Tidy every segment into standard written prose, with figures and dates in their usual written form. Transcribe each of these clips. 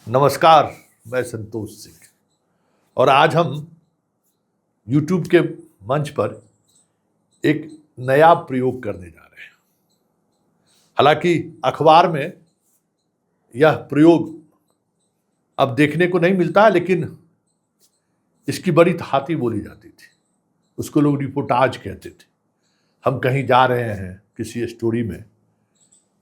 नमस्कार, मैं संतोष सिंह और आज हम YouTube के मंच पर एक नया प्रयोग करने जा रहे हैं। हालांकि अखबार में यह प्रयोग अब देखने को नहीं मिलता है, लेकिन इसकी बड़ी थाती बोली जाती थी। उसको लोग रिपोर्टाज कहते थे। हम कहीं जा रहे हैं किसी स्टोरी में,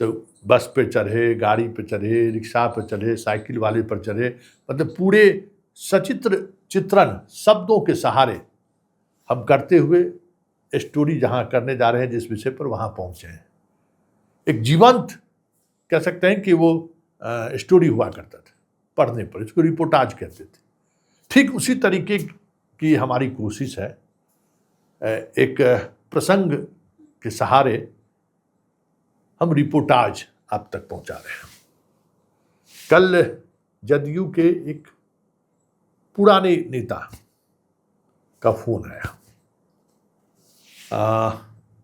तो बस पे चढ़े, गाड़ी पे चढ़े, रिक्शा पे चढ़े, साइकिल वाले पर चढ़े, मतलब पूरे सचित्र चित्रण शब्दों के सहारे हम करते हुए स्टोरी जहाँ करने जा रहे हैं, जिस विषय पर वहाँ पहुँचे हैं। एक जीवंत कह सकते हैं कि वो स्टोरी हुआ करता था। पढ़ने पर इसको रिपोर्टाज कहते थे। ठीक उसी तरीके की हमारी कोशिश है। एक प्रसंग के सहारे हम रिपोर्टाज आप तक पहुंचा रहे हैं। कल जदयू के एक पुराने नेता का फोन आया।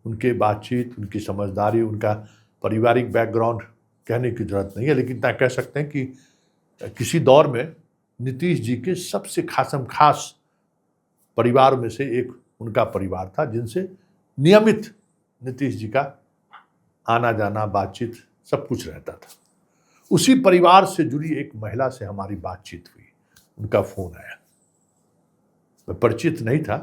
उनके बातचीत, उनकी समझदारी, उनका पारिवारिक बैकग्राउंड कहने की जरूरत नहीं है, लेकिन इतना कह सकते हैं कि किसी दौर में नीतीश जी के सबसे खासम खास परिवार में से एक उनका परिवार था, जिनसे नियमित नीतीश जी का आना जाना, बातचीत सब कुछ रहता था। उसी परिवार से जुड़ी एक महिला से हमारी बातचीत हुई। उनका फोन आया। मैं परिचित नहीं था,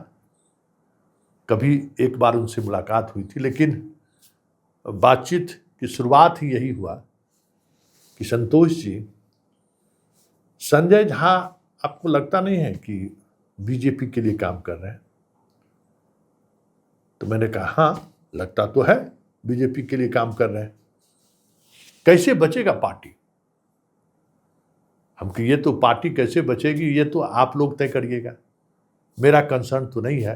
कभी एक बार उनसे मुलाकात हुई थी, लेकिन बातचीत की शुरुआत ही यही हुआ कि संतोष जी, संजय झा आपको लगता नहीं है कि बीजेपी के लिए काम कर रहे हैं? तो मैंने कहा हाँ, लगता तो है बीजेपी के लिए काम कर रहे हैं। कैसे बचेगा पार्टी? हम कि ये तो पार्टी कैसे बचेगी, ये तो आप लोग तय करिएगा, मेरा कंसर्न तो नहीं है।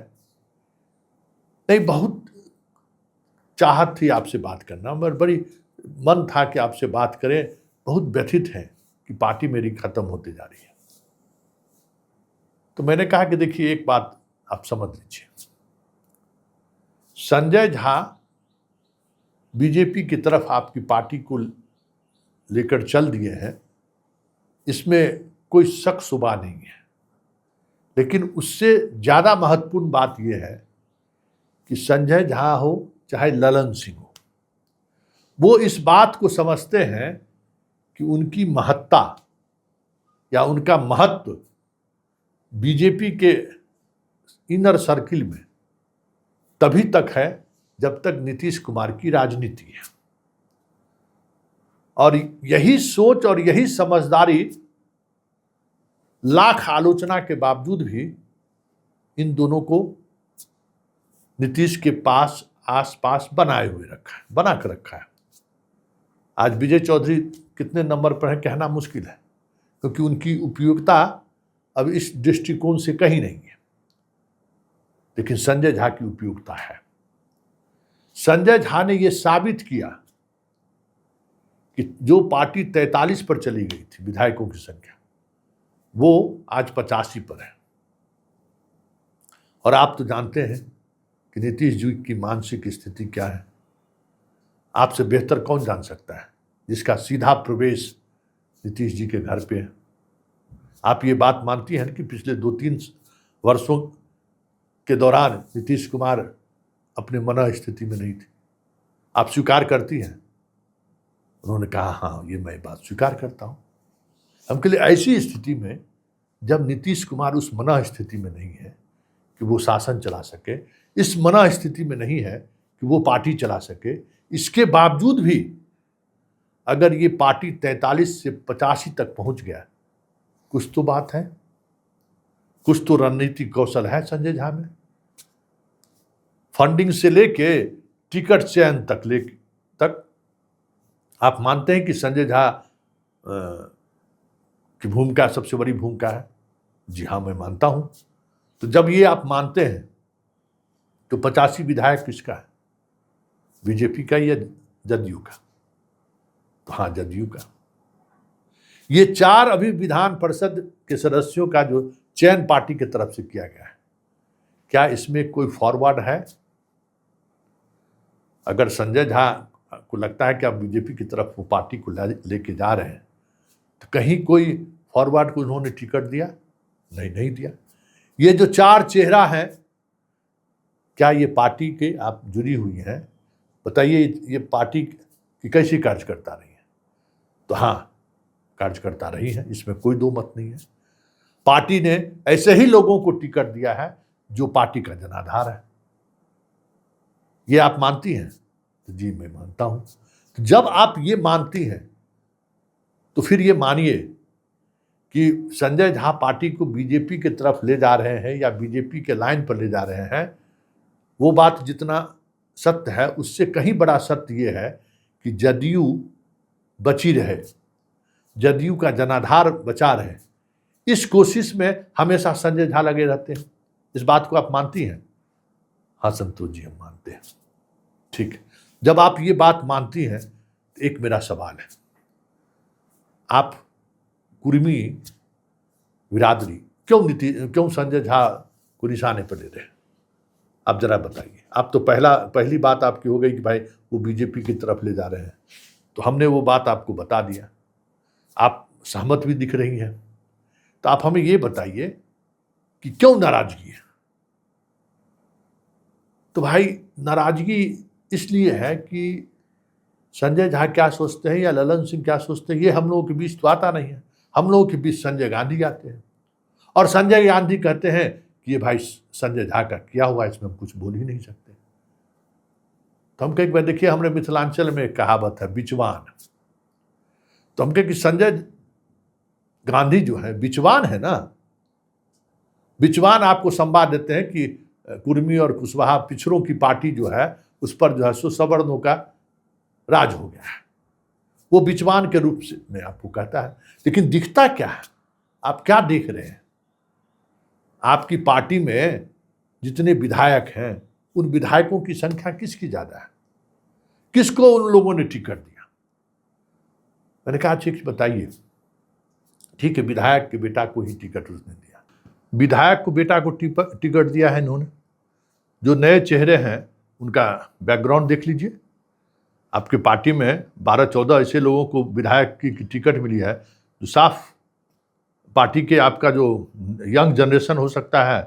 नहीं, बहुत चाहत थी आपसे बात करना, मगर बड़ी मन था कि आपसे बात करें। बहुत व्यथित है कि पार्टी मेरी खत्म होती जा रही है। तो मैंने कहा कि देखिए, एक बात आप समझ लीजिए, संजय झा बीजेपी की तरफ आपकी पार्टी को लेकर चल दिए हैं, इसमें कोई शक शुबा नहीं है। लेकिन उससे ज़्यादा महत्वपूर्ण बात यह है कि संजय झा हो चाहे ललन सिंह हो, वो इस बात को समझते हैं कि उनकी महत्ता या उनका महत्व बीजेपी के इनर सर्किल में तभी तक है जब तक नीतीश कुमार की राजनीति है। और यही सोच और यही समझदारी लाख आलोचना के बावजूद भी इन दोनों को नीतीश के पास आसपास बनाए हुए रखा है, बना कर रखा है। आज विजय चौधरी कितने नंबर पर है कहना मुश्किल है, क्योंकि उनकी उपयोगिता अब इस दृष्टिकोण से कहीं नहीं है। लेकिन संजय झा की उपयोगिता है। संजय झा ने यह साबित किया कि जो पार्टी 43 पर चली गई थी विधायकों की संख्या, वो आज 85 पर है। और आप तो जानते हैं कि नीतीश जी की मानसिक स्थिति क्या है। आपसे बेहतर कौन जान सकता है, जिसका सीधा प्रवेश नीतीश जी के घर पे है। आप ये बात मानती हैं कि पिछले 2-3 वर्षों के दौरान नीतीश कुमार अपने मन स्थिति में नहीं थे? आप स्वीकार करती हैं? उन्होंने कहा हाँ, ये मैं बात स्वीकार करता हूं। हम के लिए ऐसी स्थिति में जब नीतीश कुमार उस मन स्थिति में नहीं है कि वो शासन चला सके, इस मन स्थिति में नहीं है कि वो पार्टी चला सके, इसके बावजूद भी अगर ये पार्टी 43 से 85 तक पहुंच गया, कुछ तो बात है, कुछ तो रणनीतिक कौशल है संजय झा में। फंडिंग से लेके टिकट चयन तक आप मानते हैं कि संजय झा की भूमिका सबसे बड़ी भूमिका है? जी हाँ, मैं मानता हूं। तो जब ये आप मानते हैं तो 85 विधायक किसका है? बीजेपी का या जदयू का? तो हाँ, जदयू का। ये 4 अभी विधान परिषद के सदस्यों का जो चयन पार्टी की तरफ से किया गया है, क्या इसमें कोई फॉरवर्ड है? अगर संजय झा को लगता है कि आप बीजेपी की तरफ वो पार्टी को लेके जा रहे हैं, तो कहीं कोई फॉरवर्ड को उन्होंने टिकट दिया? नहीं दिया। ये जो चार चेहरा हैं, क्या ये पार्टी के आप जुड़ी हुई हैं? बताइए, ये पार्टी की कैसी कार्यकर्ता रही है? तो हाँ, कार्यकर्ता रही है, इसमें कोई दो मत नहीं है। पार्टी ने ऐसे ही लोगों को टिकट दिया है जो पार्टी का जनाधार है। ये आप मानती हैं? तो जी मैं मानता हूं। तो जब आप ये मानती हैं तो फिर ये मानिए कि संजय झा पार्टी को बीजेपी की तरफ ले जा रहे हैं या बीजेपी के लाइन पर ले जा रहे हैं, वो बात जितना सत्य है उससे कहीं बड़ा सत्य ये है कि जदयू बची रहे, जदयू का जनाधार बचा रहे, इस कोशिश में हमेशा संजय झा लगे रहते हैं। इस बात को आप मानती हैं? हाँ संतोष जी, हम मानते हैं। ठीक, जब आप ये बात मानती हैं तो एक मेरा सवाल है, आप कुर्मी बिरादरी क्यों संजय झा को निशाने पर ले रहे हैं? आप जरा बताइए। आप तो पहली बात आपकी हो गई कि भाई वो बीजेपी की तरफ ले जा रहे हैं, तो हमने वो बात आपको बता दिया, आप सहमत भी दिख रही हैं। तो आप हमें ये बताइए कि क्यों नाराजगी है? तो भाई नाराजगी इसलिए है कि संजय झा क्या सोचते हैं या ललन सिंह क्या सोचते हैं, ये हम लोगों के बीच तो आता नहीं है। हम लोगों के बीच संजय गांधी आते हैं और संजय गांधी कहते हैं कि ये भाई संजय झा का किया हुआ, इसमें हम कुछ बोल ही नहीं सकते। तो हम कहें, देखिए हमारे मिथिलांचल में एक कहावत है, बिचवान। तो हम कहें कि संजय गांधी जो है बिचवान है ना, बिचवान आपको संवाद देते हैं कि कुर्मी और कुशवाहा पिछड़ों की पार्टी जो है उस पर जो है सवर्णों का राज हो गया है। वो बिचवान के रूप से में आपको कहता है, लेकिन दिखता क्या है? आप क्या देख रहे हैं? आपकी पार्टी में जितने विधायक हैं उन विधायकों की संख्या किसकी ज्यादा है? किसको उन लोगों ने टिकट दिया? मैंने कहा ठीक बताइए। ठीक है, विधायक के बेटा को ही टिकट उसने दिया, विधायक को बेटा को टिकट दिया है इन्होंने। जो नए चेहरे हैं उनका बैकग्राउंड देख लीजिए। आपके पार्टी में 12-14 ऐसे लोगों को विधायक की टिकट मिली है जो साफ पार्टी के आपका जो यंग जनरेशन हो सकता है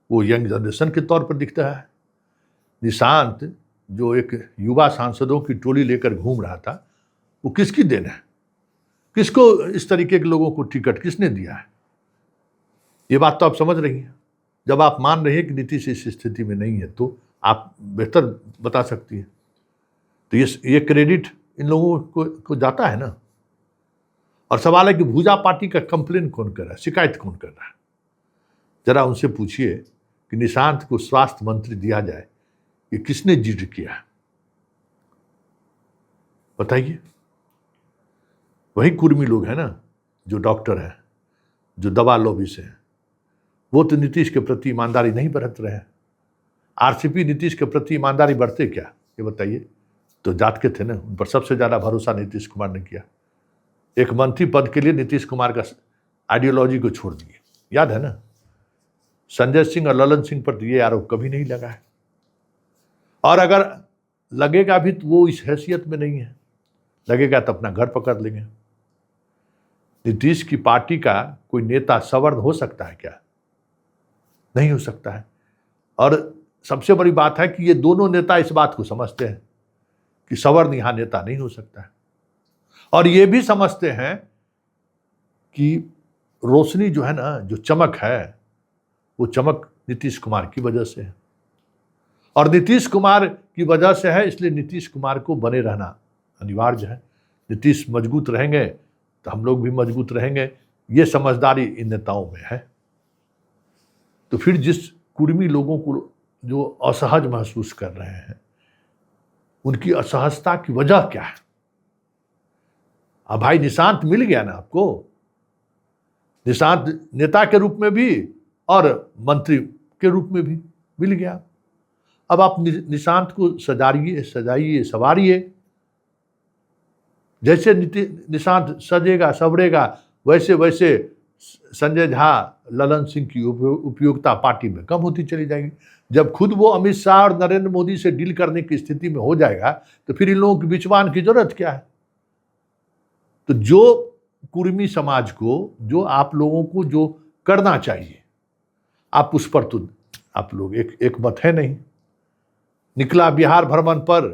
वो यंग जनरेशन के तौर पर दिखता है। निशांत जो एक युवा सांसदों की टोली लेकर घूम रहा था, वो किसकी देन है? किसको इस तरीके के लोगों को टिकट किसने दिया है? ये बात तो आप समझ रही हैं। जब आप मान रही हैं कि नीतीश इस स्थिति में नहीं है तो आप बेहतर बता सकती हैं। तो ये क्रेडिट इन लोगों को जाता है ना। और सवाल है कि भूजा पार्टी का कंप्लेन कौन कर रहा है, शिकायत कौन कर रहा है? जरा उनसे पूछिए कि निशांत को स्वास्थ्य मंत्री दिया जाए, ये किसने जिद किया है? बताइए। वही कुर्मी लोग हैं ना, जो डॉक्टर हैं, जो दवा लॉबी से हैं, वो तो नीतीश के प्रति ईमानदारी नहीं बरत रहे हैं। आरसीपी नीतीश के प्रति ईमानदारी बरते क्या, ये बताइए। तो जाट के थे ना, उन पर सबसे ज्यादा भरोसा नीतीश कुमार ने किया। एक मंत्री पद के लिए नीतीश कुमार का आइडियोलॉजी को छोड़ दिए, याद है ना। संजय सिंह और ललन सिंह पर ये आरोप कभी नहीं लगा है, और अगर लगेगा भी तो वो इस हैसियत में नहीं है। लगेगा तो अपना घर पकड़ लेंगे। नीतीश की पार्टी का कोई नेता सवर्ण हो सकता है क्या? नहीं हो सकता है। और सबसे बड़ी बात है कि ये दोनों नेता इस बात को समझते हैं कि सवर्ण यहां नेता नहीं हो सकता है, और ये भी समझते हैं कि रोशनी जो है ना, जो चमक है, वो चमक नीतीश कुमार की वजह से है, और नीतीश कुमार की वजह से है, इसलिए नीतीश कुमार को बने रहना अनिवार्य है। नीतीश मजबूत रहेंगे तो हम लोग भी मजबूत रहेंगे, ये समझदारी इन नेताओं में है। तो फिर जिस कुर्मी लोगों को जो असहज महसूस कर रहे हैं, उनकी असहजता की वजह क्या है? अब भाई निशांत मिल गया ना आपको, निशांत नेता के रूप में भी और मंत्री के रूप में भी मिल गया। अब आप निशांत को सजाइए सवारिए। जैसे निशांत सजेगा संवरेगा, वैसे वैसे संजय झा ललन सिंह की उपयोगिता पार्टी में कम होती चली जाएगी। जब खुद वो अमित शाह और नरेंद्र मोदी से डील करने की स्थिति में हो जाएगा तो फिर इन लोगों की बिचवान की जरूरत क्या है? तो जो कुर्मी समाज को, जो आप लोगों को जो करना चाहिए, आप उस पर तो आप लोग एक मत है नहीं। निकला बिहार भ्रमण पर,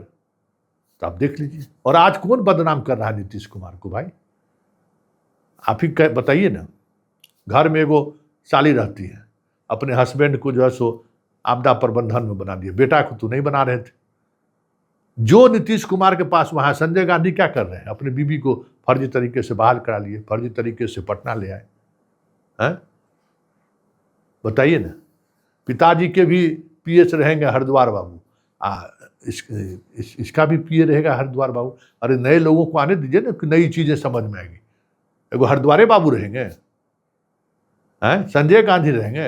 तो आप देख लीजिए। और आज कौन बदनाम कर रहा है नीतीश कुमार को? भाई आप ही बताइए ना। घर में एगो साली रहती है, अपने हस्बैंड को जो है सो आपदा प्रबंधन में बना दिया, बेटा को तो नहीं बना रहे थे। जो नीतीश कुमार के पास वहां संजय गांधी क्या कर रहे हैं? अपनी बीबी को फर्जी तरीके से बहाल करा लिए, फर्जी तरीके से पटना ले आए हैं। बताइए ना। पिताजी के भी पीएस रहेंगे हरिद्वार बाबू, इसका भी पीए रहेगा हरिद्वार बाबू। अरे नए लोगों को आने दीजिए ना, नई चीजें समझ में आएगी। एगो हरिद्वारे बाबू रहेंगे हैं, संजय गांधी रहेंगे।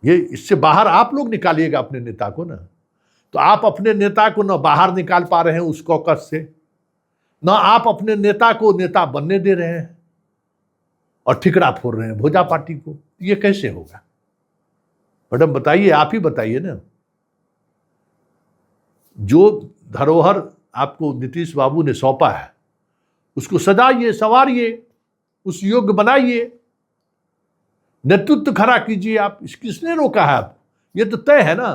ये इससे बाहर आप लोग निकालिएगा अपने नेता को ना। तो आप अपने नेता को ना बाहर निकाल पा रहे हैं उस कॉकस से, ना आप अपने नेता को नेता बनने दे रहे हैं, और ठिकरा फोड़ रहे हैं भोजा पार्टी को। ये कैसे होगा मैडम? बताइए, आप ही बताइए ना। जो धरोहर आपको नीतीश बाबू ने सौंपा है, उसको सजाइए, संवारिए, उस योग्य बनाइए, नेतृत्व खड़ा कीजिए। आप किसने रोका है आप? ये तो तय है ना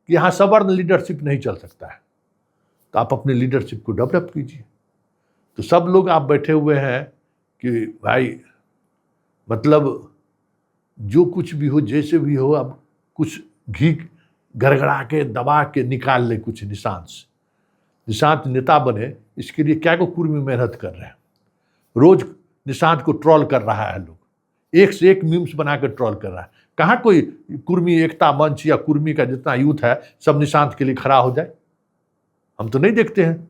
कि यहां सवर्ण लीडरशिप नहीं चल सकता है। तो आप अपने लीडरशिप को डेवलप कीजिए। तो सब लोग आप बैठे हुए हैं कि भाई मतलब जो कुछ भी हो, जैसे भी हो, अब कुछ घी गड़गड़ा के दबा के निकाल ले कुछ निशांत नेता बने। इसके लिए क्या को कुर्मी मेहनत कर रहे हैं। रोज निशांत को ट्रोल कर रहा है लोग, एक से एक मीम्स बना कर ट्रोल कर रहा है। कहाँ कोई कुर्मी एकता मंच या कुर्मी का जितना यूथ है सब निशांत के लिए खड़ा हो जाए? हम तो नहीं देखते हैं।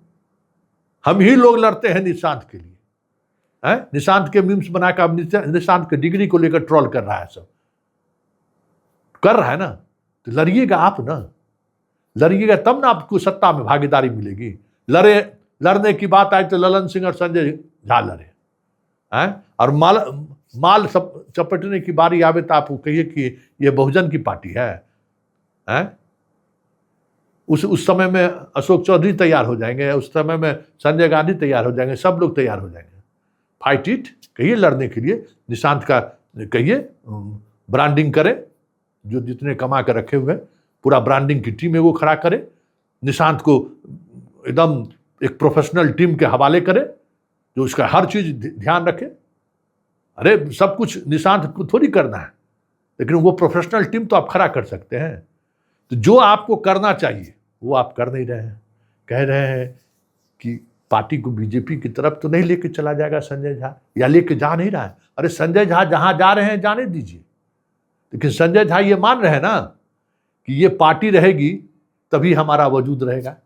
हम ही लोग लड़ते हैं निशांत के लिए है। निशांत के मीम्स बनाकर अब निशांत के डिग्री को लेकर ट्रोल कर रहा है, सब कर रहा है ना। तो लड़िएगा आप ना, लड़िएगा तब ना आपको सत्ता में भागीदारी मिलेगी। लड़ने की बात आए तो ललन सिंह और संजय झा लड़े हैं, और माल सब चपटने की बारी आवे तो आपको कहिए कि ये बहुजन की पार्टी है हैं? उस समय में अशोक चौधरी तैयार हो जाएंगे, उस समय में संजय गांधी तैयार हो जाएंगे, सब लोग तैयार हो जाएंगे। फाइट इट, कहिए लड़ने के लिए। निशांत का कहिए ब्रांडिंग करे, जो जितने कमा कर रखे हुए पूरा ब्रांडिंग की टीम है वो खड़ा करे। निशांत को एकदम एक प्रोफेशनल टीम के हवाले करे जो उसका हर चीज ध्यान रखे। अरे सब कुछ निशांत को थोड़ी करना है, लेकिन वो प्रोफेशनल टीम तो आप खड़ा कर सकते हैं। तो जो आपको करना चाहिए वो आप कर नहीं रहे हैं। कह रहे हैं कि पार्टी को बीजेपी की तरफ तो नहीं लेके चला जाएगा संजय झा, या लेके जा नहीं रहा है। अरे संजय झा जहां जा रहे हैं जाने दीजिए, लेकिन संजय झा ये मान रहे हैं ना कि ये पार्टी रहेगी तभी हमारा वजूद रहेगा।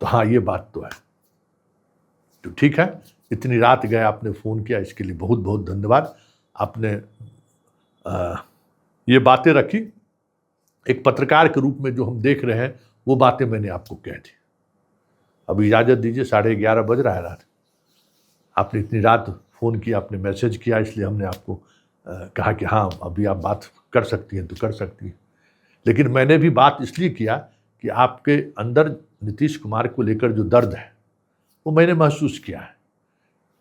तो हाँ, ये बात तो है। तो ठीक है, इतनी रात गए आपने फ़ोन किया, इसके लिए बहुत बहुत धन्यवाद। आपने ये बातें रखी, एक पत्रकार के रूप में जो हम देख रहे हैं वो बातें मैंने आपको कह दी। अब इजाज़त दीजिए, 11:30 बज रहा है रात। आपने इतनी रात फ़ोन किया, आपने मैसेज किया, इसलिए हमने आपको कहा कि हाँ अभी आप बात कर सकती हैं तो कर सकती हैं। लेकिन मैंने भी बात इसलिए किया कि आपके अंदर नीतीश कुमार को लेकर जो दर्द है वो मैंने महसूस किया है।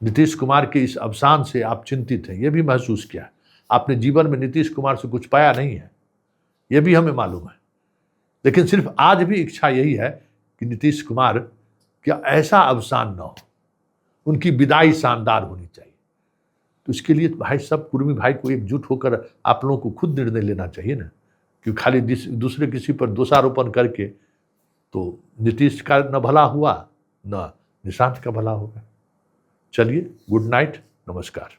नीतीश कुमार के इस अवसान से आप चिंतित हैं, ये भी महसूस किया है। आपने जीवन में नीतीश कुमार से कुछ पाया नहीं है, ये भी हमें मालूम है। लेकिन सिर्फ आज भी इच्छा यही है कि नीतीश कुमार का ऐसा अवसान न हो, उनकी विदाई शानदार होनी चाहिए। तो इसके लिए भाई सब कुर्मी भाई को एकजुट होकर आप लोगों को खुद निर्णय लेना चाहिए ना, कि खाली दूसरे किसी पर दोषारोपण करके तो नीतीश का न भला हुआ न निशांत का भला होगा। चलिए, गुड नाइट, नमस्कार।